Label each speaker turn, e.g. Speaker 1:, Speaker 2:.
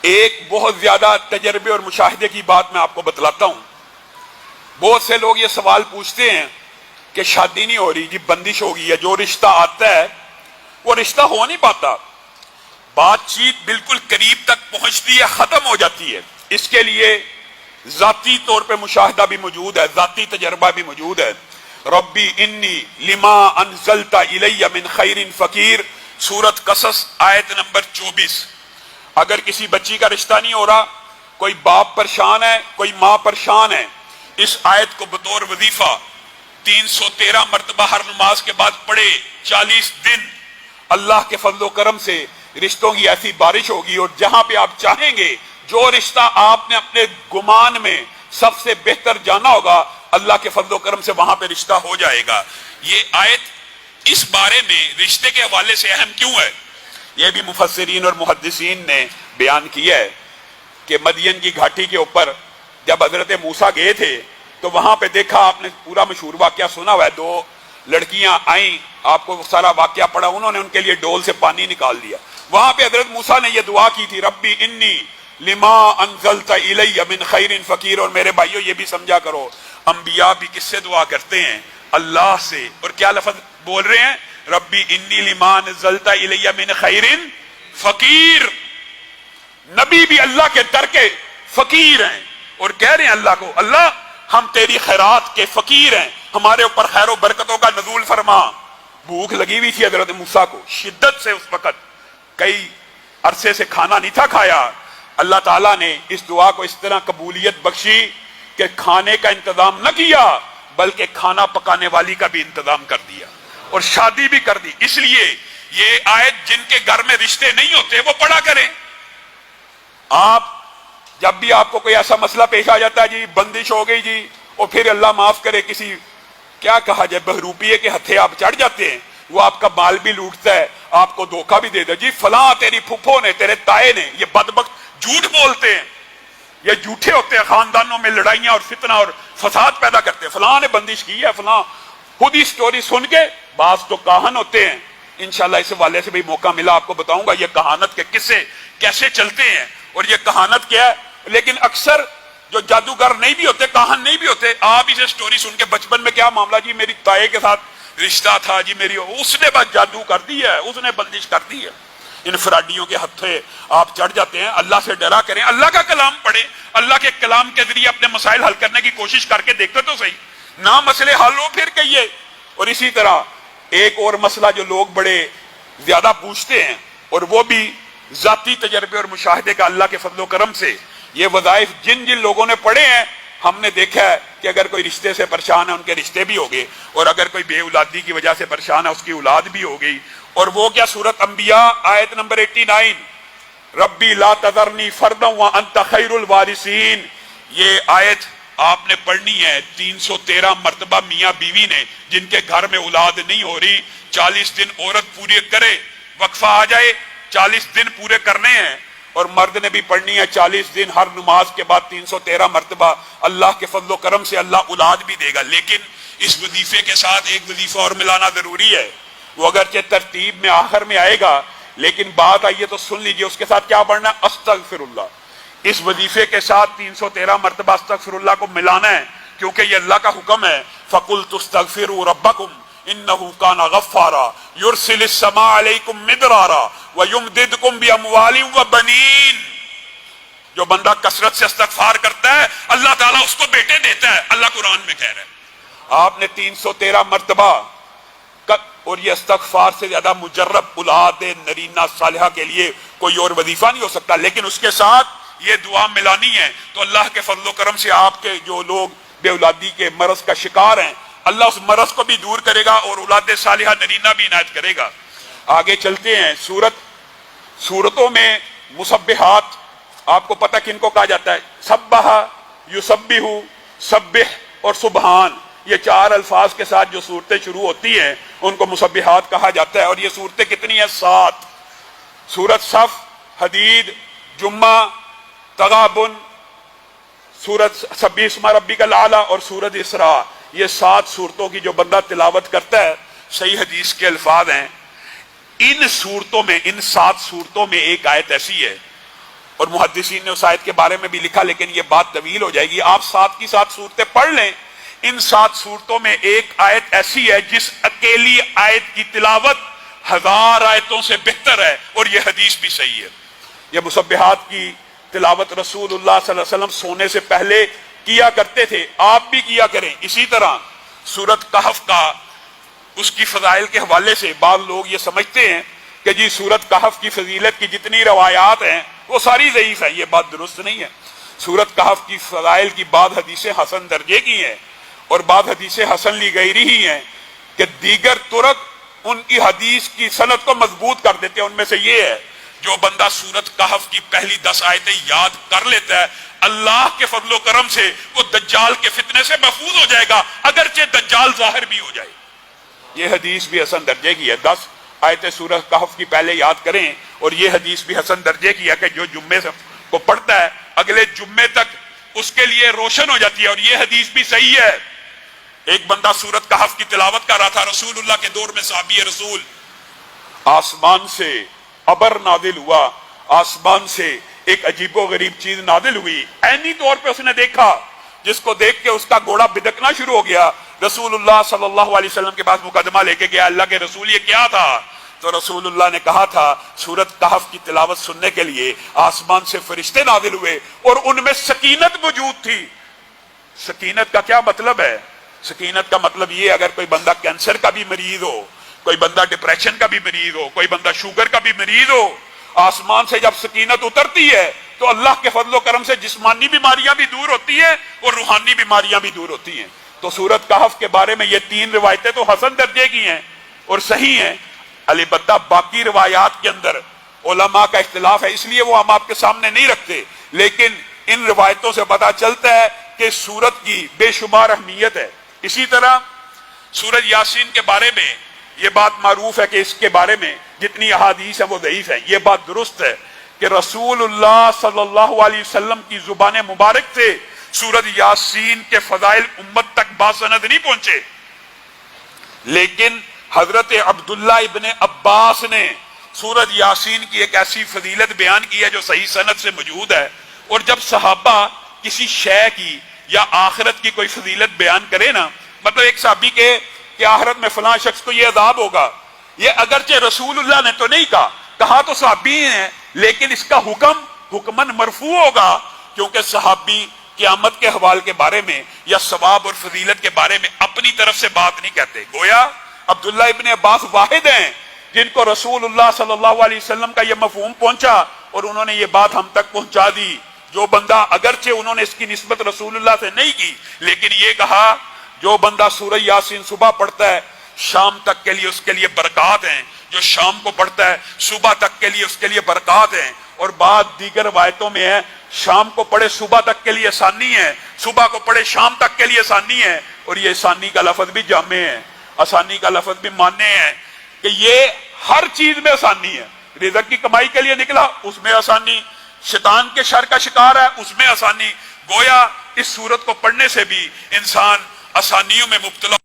Speaker 1: ایک بہت زیادہ تجربے اور مشاہدے کی بات میں آپ کو بتلاتا ہوں. بہت سے لوگ یہ سوال پوچھتے ہیں کہ شادی نہیں ہو رہی جی، بندش ہوگی، یا جو رشتہ آتا ہے وہ رشتہ ہو نہیں پاتا. بات چیت بالکل قریب تک پہنچتی ہے، ختم ہو جاتی ہے. اس کے لیے ذاتی طور پہ مشاہدہ بھی موجود ہے، ذاتی تجربہ بھی موجود ہے. ربی انی لما انزلت الی من خیر فقیر، سورۃ قصص آیت نمبر 24. اگر کسی بچی کا رشتہ نہیں ہو رہا، کوئی باپ پریشان ہے، کوئی ماں پریشان ہے، اس آیت کو بطور وظیفہ 313 مرتبہ ہر نماز کے بعد پڑھے. 40 دن اللہ کے فضل و کرم سے رشتوں کی ایسی بارش ہوگی، اور جہاں پہ آپ چاہیں گے، جو رشتہ آپ نے اپنے گمان میں سب سے بہتر جانا ہوگا، اللہ کے فضل و کرم سے وہاں پہ رشتہ ہو جائے گا. یہ آیت اس بارے میں رشتے کے حوالے سے اہم کیوں ہے؟ یہ بھی مفسرین اور محدثین نے بیان کیا ہے کہ مدین کی گھاٹی کے اوپر جب حضرت موسیٰ گئے تھے تو وہاں پہ دیکھا، آپ نے پورا مشہور واقعہ سنا ہوا ہے، 2 لڑکیاں آئیں، آپ کو سارا واقعہ پڑھا، انہوں نے ان کے لیے ڈول سے پانی نکال دیا. وہاں پہ حضرت موسیٰ نے یہ دعا کی تھی، ربی انی لما انزلت الی من خیر فقیر. اور میرے بھائیو یہ بھی سمجھا کرو، انبیاء بھی کس سے دعا کرتے ہیں؟ اللہ سے. اور کیا لفظ بول رہے ہیں؟ ربی انی لما انزلت الی من خیر فقیر. نبی بھی اللہ کے در کے فقیر ہیں اور کہہ رہے ہیں اللہ کو، اللہ ہم تیری خیرات کے فقیر ہیں، ہمارے اوپر خیر و برکتوں کا نزول فرما. بھوک لگی ہوئی تھی حضرت موسیٰ کو شدت سے، اس وقت کئی عرصے سے کھانا نہیں تھا کھایا. اللہ تعالیٰ نے اس دعا کو اس طرح قبولیت بخشی کہ کھانے کا انتظام نہ کیا بلکہ کھانا پکانے والی کا بھی انتظام کر دیا اور شادی بھی کر دی. اس لیے یہ آیت جن کے گھر میں رشتے نہیں ہوتے وہ پڑھا کریں. آپ جب بھی آپ کو کوئی ایسا مسئلہ پیش آ جاتا ہے، جی بندش ہو گئی جی، اور پھر اللہ معاف کرے کسی کیا کہا جائے بہروپیے کے ہتھے آپ چڑھ جاتے ہیں، وہ آپ کا مال بھی لوٹتا ہے، آپ کو دھوکہ بھی دیتا ہے، جی فلاں تیری پھپھو نے، تیرے تائے نے. یہ بدبخت جھوٹ بولتے ہیں، یہ جھوٹے ہوتے ہیں، خاندانوں میں لڑائیاں اور فتنہ اور فساد پیدا کرتے ہیں. فلاں نے بندش کی ہے، فلاں. خود ہی سٹوری سن کے بعض تو کاہن ہوتے ہیں. انشاءاللہ اس حوالے سے بھی موقع ملا آپ کو بتاؤں گا یہ کہانت کے قصے کیسے چلتے ہیں اور یہ کہانت کیا ہے. لیکن اکثر جو جادوگر نہیں بھی ہوتے، کاہن نہیں بھی ہوتے، آپ اسے سٹوری سن کے بچپن میں کیا معاملہ جی میری تائے کے ساتھ رشتہ تھا جی، میری اس نے بس جادو کر دی ہے، اس نے بندش کر دی ہے. ان فراڈیوں کے ہتھے آپ چڑھ جاتے ہیں. اللہ سے ڈرا کریں، اللہ کا کلام پڑھیں، اللہ کے کلام کے ذریعے اپنے مسائل حل کرنے کی کوشش کر کے دیکھتے تو صحیح. نہ مسئلے حل ہو پھر کہیے. اور اسی طرح ایک اور مسئلہ جو لوگ بڑے زیادہ پوچھتے ہیں، اور وہ بھی ذاتی تجربے اور مشاہدے کا اللہ کے فضل و کرم سے، یہ وظائف جن جن لوگوں نے پڑھے ہیں ہم نے دیکھا ہے کہ اگر کوئی رشتے سے پریشان ہے ان کے رشتے بھی ہو گئے، اور اگر کوئی بے اولادی کی وجہ سے پریشان ہے اس کی اولاد بھی ہو گئی. اور وہ کیا، سورۃ انبیاء آیت نمبر 89، ربی لا تذرنی فردا وانت خیر الوارثین. یہ آیت آپ نے پڑھنی ہے 313 مرتبہ میاں بیوی نے، جن کے گھر میں اولاد نہیں ہو رہی. 40 دن عورت پورے کرے، وقفہ آ جائے، 40 دن پورے کرنے ہیں. اور مرد نے بھی پڑھنی ہے 40 دن ہر نماز کے بعد 313 مرتبہ. اللہ کے فضل و کرم سے اللہ اولاد بھی دے گا. لیکن اس وظیفے کے ساتھ ایک وظیفہ اور ملانا ضروری ہے. وہ اگرچہ ترتیب میں آخر میں آئے گا، لیکن بات آئیے تو سن لیجئے. اس کے ساتھ کیا پڑھنا ہے؟ استغفر اللہ. اس وظیفے کے ساتھ 313 مرتبہ استغفر اللہ کو ملانا ہے، کیونکہ یہ اللہ کا حکم ہے. فَقُلْتُ اسْتَغْفِرُوا رَبَّكُمْ إِنَّهُ كَانَ غَفَّارًا يُرْسِلِ السَّمَاءَ عَلَيْكُمْ مِدْرَارًا وَيُمْدِدْكُمْ بِأَمْوَالٍ وَبَنِينَ. جو بندہ کثرت سے استغفار کرتا ہے اللہ تعالیٰ اس کو بیٹے دیتا ہے. اللہ قرآن میں کہہ رہا ہے. آپ نے 313 مرتبہ، اور یہ استغفار سے زیادہ مجرب اولاد نرینہ صالحہ کے لیے کوئی اور وظیفہ نہیں ہو سکتا. لیکن اس کے ساتھ یہ دعا ملانی ہے تو اللہ کے فضل و کرم سے آپ کے جو لوگ بے اولادی کے مرض کا شکار ہیں، اللہ اس مرض کو بھی دور کرے گا اور اولاد صالحہ نرینہ بھی عنایت کرے گا. آگے چلتے ہیں. سورتوں میں مسبحات آپ کو پتہ کن کو کہا جاتا ہے؟ سبح، یسبح، سبح اور سبحان. یہ 4 الفاظ کے ساتھ جو صورتیں شروع ہوتی ہیں ان کو مسبحات کہا جاتا ہے. اور یہ صورتیں کتنی ہیں؟ 7. سورت صف، حدید، جمعہ، تغابن، سورت سبح اسم ربک الاعلی اور سورت اسراء. یہ 7 صورتوں کی جو بندہ تلاوت کرتا ہے، صحیح حدیث کے الفاظ ہیں. ان صورتوں میں، ان 7 صورتوں میں ایک آیت ایسی ہے اور محدثین نے اس آیت کے بارے میں بھی لکھا، لیکن یہ بات طویل ہو جائے گی۔ آپ ساتھ کی ساتھ صورتیں پڑھ لیں۔ ان 7 صورتوں میں ایک آیت ایسی ہے جس اکیلی آیت کی تلاوت 1000 آیتوں سے بہتر ہے، اور یہ حدیث بھی صحیح ہے۔ یہ مسبحات کی تلاوت رسول اللہ صلی اللہ علیہ وسلم سونے سے پہلے کیا کرتے تھے، آپ بھی کیا کریں۔ اسی طرح سورت کہف کا اس کی فضائل کے حوالے سے بعض لوگ یہ سمجھتے ہیں کہ جی سورت کہف کی فضیلت کی جتنی روایات ہیں وہ ساری ضعیف ہیں، یہ بات درست نہیں ہے۔ سورت کہف کی فضائل کی بعض حدیثیں حسن درجے کی ہیں، اور بعض حدیثیں حسن لی غیری ہی ہیں کہ دیگر طرق ان کی حدیث کی سند کو مضبوط کر دیتے ہیں۔ ان میں سے یہ ہے، جو بندہ سورت کہف کی پہلی 10 آیتیں یاد کر لیتا ہے، اللہ کے فضل و کرم سے وہ دجال کے فتنے سے محفوظ ہو جائے گا، اگرچہ دجال ظاہر بھی ہو جائے۔ یہ حدیث بھی حسن درجے کی ہے۔ 10 آیتیں سورت کہف کی پہلے یاد کریں، اور یہ حدیث بھی حسن درجے کی ہے کہ جو جمعے کو پڑھتا ہے اگلے جمعے تک اس کے لیے روشن ہو جاتی ہے، اور یہ حدیث بھی صحیح ہے۔ ایک بندہ سورت کہف کی تلاوت کر رہا تھا، رسول اللہ کے دور میں صحابی رسول، آسمان سے ابر نازل ہوا، آسمان سے ایک عجیب و غریب چیز نازل ہوئی، عینی طور پہ اس نے دیکھا، جس کو دیکھ کے اس کا گھوڑا بدکنا شروع ہو گیا۔ رسول اللہ صلی اللہ علیہ وسلم کے پاس مقدمہ لے کے گیا، اللہ کے رسول یہ کیا تھا؟ تو رسول اللہ نے کہا تھا سورت کہف کی تلاوت سننے کے لیے آسمان سے فرشتے نازل ہوئے، اور ان میں سکینت موجود تھی۔ سکینت کا کیا مطلب ہے؟ سکینت کا مطلب یہ، اگر کوئی بندہ کینسر کا بھی مریض ہو، کوئی بندہ ڈپریشن کا بھی مریض ہو، کوئی بندہ شوگر کا بھی مریض ہو، آسمان سے جب سکینت اترتی ہے تو اللہ کے فضل و کرم سے جسمانی بیماریاں بھی دور ہوتی ہیں اور روحانی بیماریاں بھی دور ہوتی ہیں۔ تو سورت کہف کے بارے میں یہ 3 روایتیں تو حسن درجے کی ہیں اور صحیح ہیں، البتہ باقی روایات کے اندر علماء کا اختلاف ہے، اس لیے وہ ہم آپ کے سامنے نہیں رکھتے، لیکن ان روایتوں سے پتہ چلتا ہے کہ سورت کی بے شمار اہمیت ہے۔ اسی طرح سورت یاسین کے بارے میں یہ بات معروف ہے کہ اس کے بارے میں جتنی احادیث ہیں وہ ضعیف ہیں۔ یہ بات درست ہے کہ رسول اللہ صلی اللہ علیہ وسلم کی زبان مبارک سے سورت یاسین کے فضائل امت تک باسند نہیں پہنچے، لیکن حضرت عبداللہ ابن عباس نے سورت یاسین کی ایک ایسی فضیلت بیان کی ہے جو صحیح سند سے موجود ہے، اور جب صحابہ کسی شے کی یا آخرت کی کوئی فضیلت بیان کرے نا، مطلب ایک صحابی کے کہ آخرت میں فلاں شخص کو یہ عذاب ہوگا، یہ اگرچہ رسول اللہ نے تو نہیں کہا تو صحابی ہیں، لیکن اس کا حکمن مرفوع ہوگا، کیونکہ صحابی قیامت کے حوال کے بارے میں یا ثواب اور فضیلت کے بارے میں اپنی طرف سے بات نہیں کرتے۔ گویا عبداللہ ابن عباس واحد ہیں جن کو رسول اللہ صلی اللہ علیہ وسلم کا یہ مفہوم پہنچا، اور انہوں نے یہ بات ہم تک پہنچا دی۔ جو بندہ اگرچہ انہوں نے اس کی نسبت رسول اللہ سے نہیں کی، لیکن یہ کہا جو بندہ سورہ یاسین صبح پڑھتا ہے شام تک کے لیے اس کے لیے برکات ہیں، جو شام کو پڑھتا ہے صبح تک کے لیے اس کے لیے برکات ہیں، اور بعد دیگر روایتوں میں ہے شام کو پڑھے صبح تک کے لیے آسانی ہے، صبح کو پڑھے شام تک کے لیے آسانی ہے، اور یہ آسانی کا لفظ بھی جامع ہے، آسانی کا لفظ بھی ماننے ہے کہ یہ ہر چیز میں آسانی ہے۔ رزق کی کمائی کے لیے نکلا اس میں آسانی، شیطان کے شر کا شکار ہے اس میں آسانی۔ گویا اس سورت کو پڑھنے سے بھی انسان آسانیوں میں مبتلا